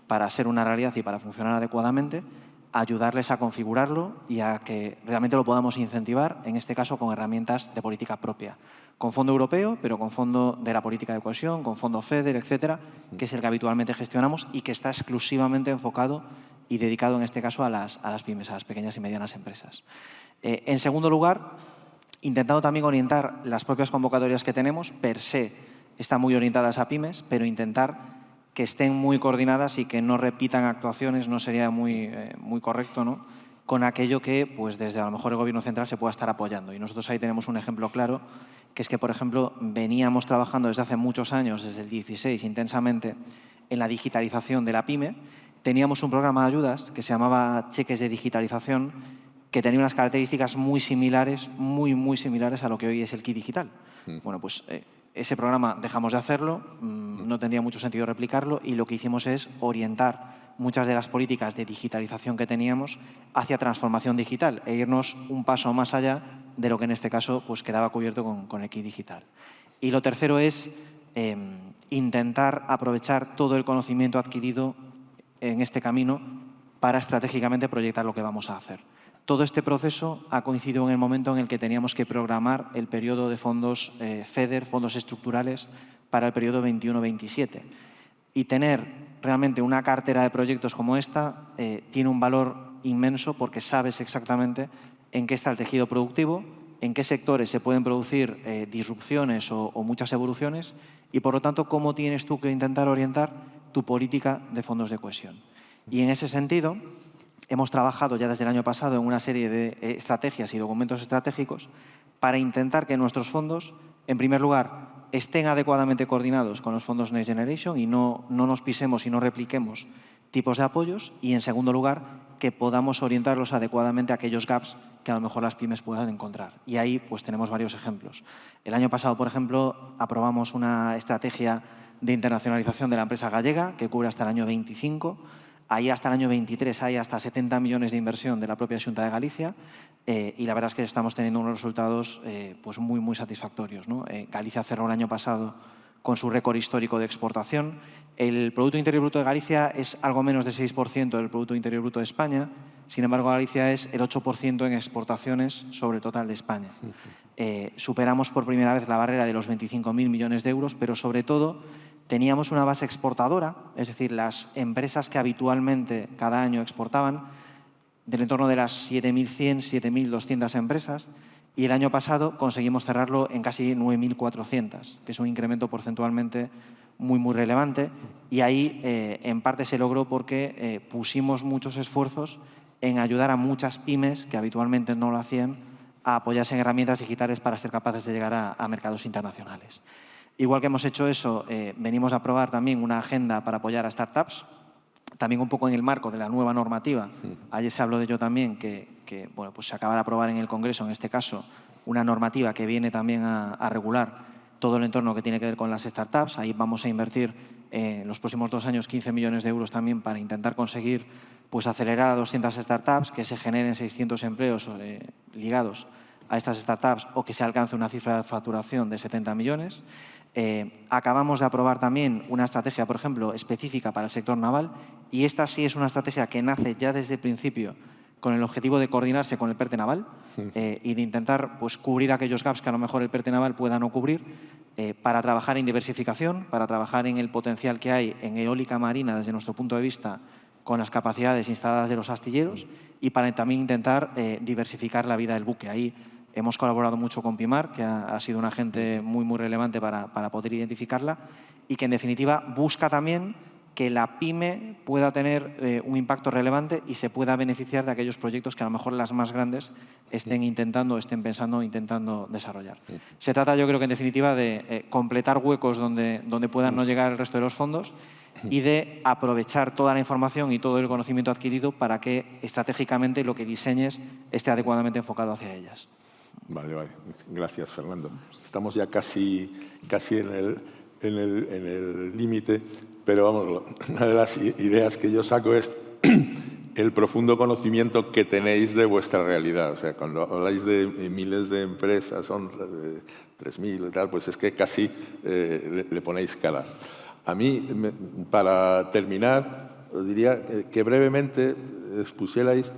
para ser una realidad y para funcionar adecuadamente, ayudarles a configurarlo y a que realmente lo podamos incentivar, en este caso con herramientas de política propia, con fondo europeo, pero con fondo de la política de cohesión, con fondo FEDER, etcétera, que es el que habitualmente gestionamos y que está exclusivamente enfocado y dedicado, en este caso, a las pymes, a las pequeñas y medianas empresas. En segundo lugar, intentando también orientar las propias convocatorias que tenemos, per se están muy orientadas a pymes, pero intentar que estén muy coordinadas y que no repitan actuaciones, no sería muy correcto, ¿no?, con aquello que pues desde a lo mejor el Gobierno central se pueda estar apoyando. Y nosotros ahí tenemos un ejemplo claro, que es que, por ejemplo, veníamos trabajando desde hace muchos años, desde el 16, intensamente, en la digitalización de la pyme. Teníamos un programa de ayudas que se llamaba Cheques de Digitalización, que tenía unas características muy similares a lo que hoy es el Kit Digital. Bueno, pues ese programa dejamos de hacerlo, no tendría mucho sentido replicarlo, y lo que hicimos es orientar muchas de las políticas de digitalización que teníamos hacia transformación digital e irnos un paso más allá de lo que en este caso pues quedaba cubierto con el Kit Digital. Y lo tercero es intentar aprovechar todo el conocimiento adquirido en este camino para estratégicamente proyectar lo que vamos a hacer. Todo este proceso ha coincidido en el momento en el que teníamos que programar el periodo de fondos FEDER, fondos estructurales, para el periodo 21-27. Y tener realmente una cartera de proyectos como esta tiene un valor inmenso, porque sabes exactamente en qué está el tejido productivo, en qué sectores se pueden producir disrupciones o muchas evoluciones, y por lo tanto cómo tienes tú que intentar orientar tu política de fondos de cohesión. Y en ese sentido, hemos trabajado ya desde el año pasado en una serie de estrategias y documentos estratégicos para intentar que nuestros fondos, en primer lugar, estén adecuadamente coordinados con los fondos Next Generation y no nos pisemos y no repliquemos tipos de apoyos, y, en segundo lugar, que podamos orientarlos adecuadamente a aquellos gaps que a lo mejor las pymes puedan encontrar. Y ahí pues tenemos varios ejemplos. El año pasado, por ejemplo, aprobamos una estrategia de internacionalización de la empresa gallega que cubre hasta el año 25. Ahí hasta el año 23 hay hasta 70 millones de inversión de la propia Xunta de Galicia, y la verdad es que estamos teniendo unos resultados pues muy satisfactorios, ¿no? Galicia cerró el año pasado con su récord histórico de exportación. El Producto Interior Bruto de Galicia es algo menos del 6% del Producto Interior Bruto de España. Sin embargo, Galicia es el 8% en exportaciones sobre el total de España. Superamos por primera vez la barrera de los 25.000 millones de euros, pero sobre todo teníamos una base exportadora, es decir, las empresas que habitualmente cada año exportaban, del entorno de las 7.100, 7.200 empresas, y el año pasado conseguimos cerrarlo en casi 9.400, que es un incremento porcentualmente muy relevante, y ahí en parte se logró porque pusimos muchos esfuerzos en ayudar a muchas pymes que habitualmente no lo hacían a apoyarse en herramientas digitales para ser capaces de llegar a mercados internacionales. Igual que hemos hecho eso, venimos a aprobar también una agenda para apoyar a startups, también un poco en el marco de la nueva normativa. Ayer se habló de ello también, que bueno, pues se acaba de aprobar en el Congreso, en este caso, una normativa que viene también a regular todo el entorno que tiene que ver con las startups. Ahí vamos a invertir en los próximos 2 años 15 millones de euros también para intentar conseguir pues acelerar a 200 startups, que se generen 600 empleos ligados a estas startups, o que se alcance una cifra de facturación de 70 millones. Acabamos de aprobar también una estrategia, por ejemplo, específica para el sector naval, y esta sí es una estrategia que nace ya desde el principio con el objetivo de coordinarse con el PERTE naval y de intentar pues, cubrir aquellos gaps que a lo mejor el PERTE naval pueda no cubrir, para trabajar en diversificación, para trabajar en el potencial que hay en eólica marina desde nuestro punto de vista con las capacidades instaladas de los astilleros y para también intentar diversificar la vida del buque. Ahí hemos colaborado mucho con PIMAR, que ha sido un agente muy, muy relevante para poder identificarla y que, en definitiva, busca también que la pyme pueda tener un impacto relevante y se pueda beneficiar de aquellos proyectos que a lo mejor las más grandes estén pensando, intentando desarrollar. Se trata, yo creo que en definitiva, de completar huecos donde puedan no llegar el resto de los fondos y de aprovechar toda la información y todo el conocimiento adquirido para que estratégicamente lo que diseñes esté adecuadamente enfocado hacia ellas. Vale, vale. Gracias, Fernando. Estamos ya casi en el límite, pero vamos, una de las ideas que yo saco es el profundo conocimiento que tenéis de vuestra realidad. O sea, cuando habláis de miles de empresas, son 3.000 y tal, pues es que casi le ponéis cara. A mí, para terminar, os diría que brevemente expusierais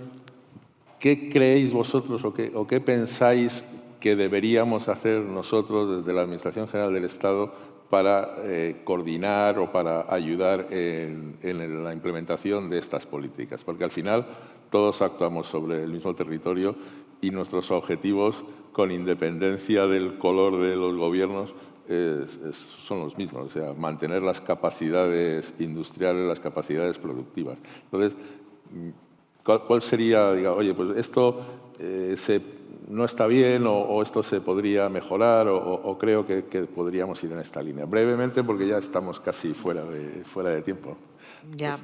qué creéis vosotros o qué pensáis que deberíamos hacer nosotros desde la Administración General del Estado para coordinar o para ayudar en la implementación de estas políticas. Porque al final todos actuamos sobre el mismo territorio y nuestros objetivos, con independencia del color de los gobiernos, son los mismos. O sea, mantener las capacidades industriales, las capacidades productivas. Entonces, ¿cuál sería, diga, oye, pues esto no está bien o esto se podría mejorar o creo que podríamos ir en esta línea? Brevemente, porque ya estamos casi fuera de tiempo. Ya,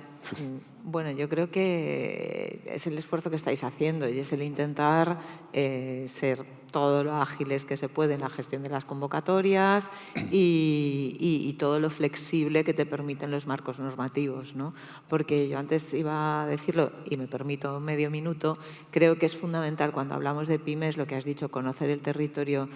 bueno, yo creo que es el esfuerzo que estáis haciendo y es el intentar ser todo lo ágiles que se puede en la gestión de las convocatorias y todo lo flexible que te permiten los marcos normativos, ¿no? Porque yo antes iba a decirlo y me permito medio minuto, creo que es fundamental cuando hablamos de pymes, lo que has dicho, conocer el territorio.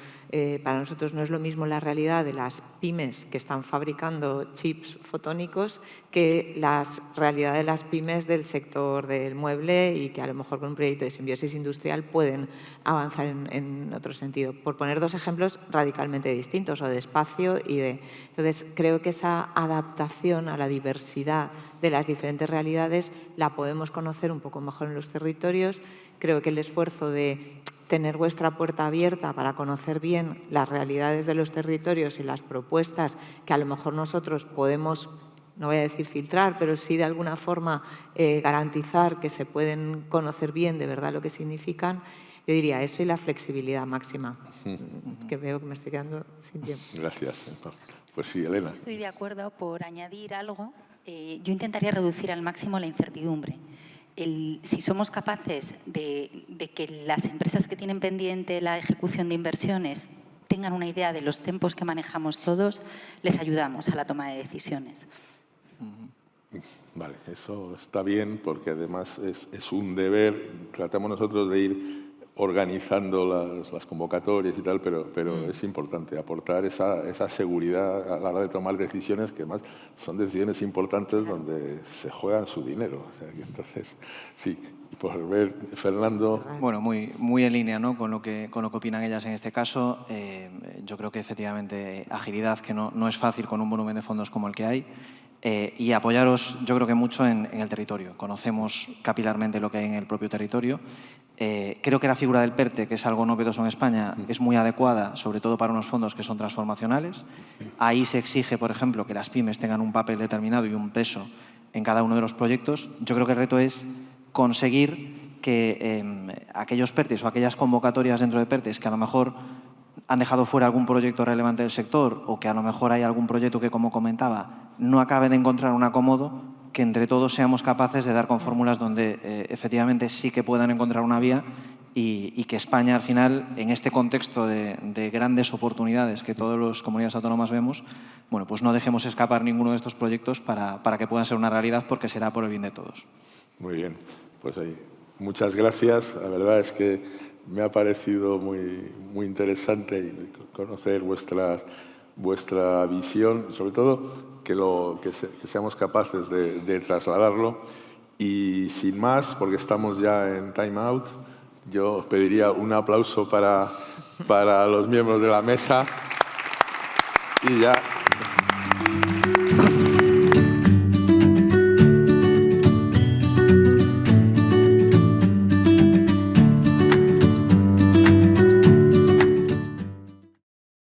Para nosotros no es lo mismo la realidad de las pymes que están fabricando chips fotónicos que las realidades de las pymes del sector del mueble y que a lo mejor con un proyecto de simbiosis industrial pueden avanzar en otro sentido. Por poner dos ejemplos radicalmente distintos, o de espacio y de... Entonces, creo que esa adaptación a la diversidad de las diferentes realidades la podemos conocer un poco mejor en los territorios. Creo que el esfuerzo de tener vuestra puerta abierta para conocer bien las realidades de los territorios y las propuestas que a lo mejor nosotros podemos, no voy a decir filtrar, pero sí de alguna forma garantizar que se pueden conocer bien de verdad lo que significan, yo diría eso y la flexibilidad máxima, que veo que me estoy quedando sin tiempo. Gracias. Pues sí, Elena. Estoy de acuerdo. Por añadir algo, yo intentaría reducir al máximo la incertidumbre. Si somos capaces de que las empresas que tienen pendiente la ejecución de inversiones tengan una idea de los tiempos que manejamos todos, les ayudamos a la toma de decisiones. Vale, eso está bien porque además es un deber. Tratamos nosotros de ir organizando las convocatorias y tal, pero es importante aportar esa seguridad a la hora de tomar decisiones, que además son decisiones importantes donde se juegan su dinero. O sea, que entonces, sí, por ver, Fernando... Bueno, muy en línea, ¿no?, con lo que opinan ellas en este caso. Yo creo que efectivamente agilidad, que no es fácil con un volumen de fondos como el que hay, y apoyaros, yo creo que mucho en el territorio. Conocemos capilarmente lo que hay en el propio territorio. Creo que la figura del PERTE, que es algo novedoso en España, es muy adecuada, sobre todo para unos fondos que son transformacionales. Ahí se exige, por ejemplo, que las pymes tengan un papel determinado y un peso en cada uno de los proyectos. Yo creo que el reto es conseguir que aquellos PERTEs o aquellas convocatorias dentro de PERTEs que a lo mejor han dejado fuera algún proyecto relevante del sector o que a lo mejor hay algún proyecto que, como comentaba, no acabe de encontrar un acomodo, que entre todos seamos capaces de dar con fórmulas donde efectivamente sí que puedan encontrar una vía y que España, al final, en este contexto de grandes oportunidades que todas las comunidades autónomas vemos, bueno, pues no dejemos escapar ninguno de estos proyectos para que puedan ser una realidad, porque será por el bien de todos. Muy bien, pues muchas gracias. La verdad es que me ha parecido muy interesante conocer vuestra visión, sobre todo que seamos capaces de trasladarlo Y sin más, porque estamos ya en time out, yo os pediría un aplauso para los miembros de la mesa y ya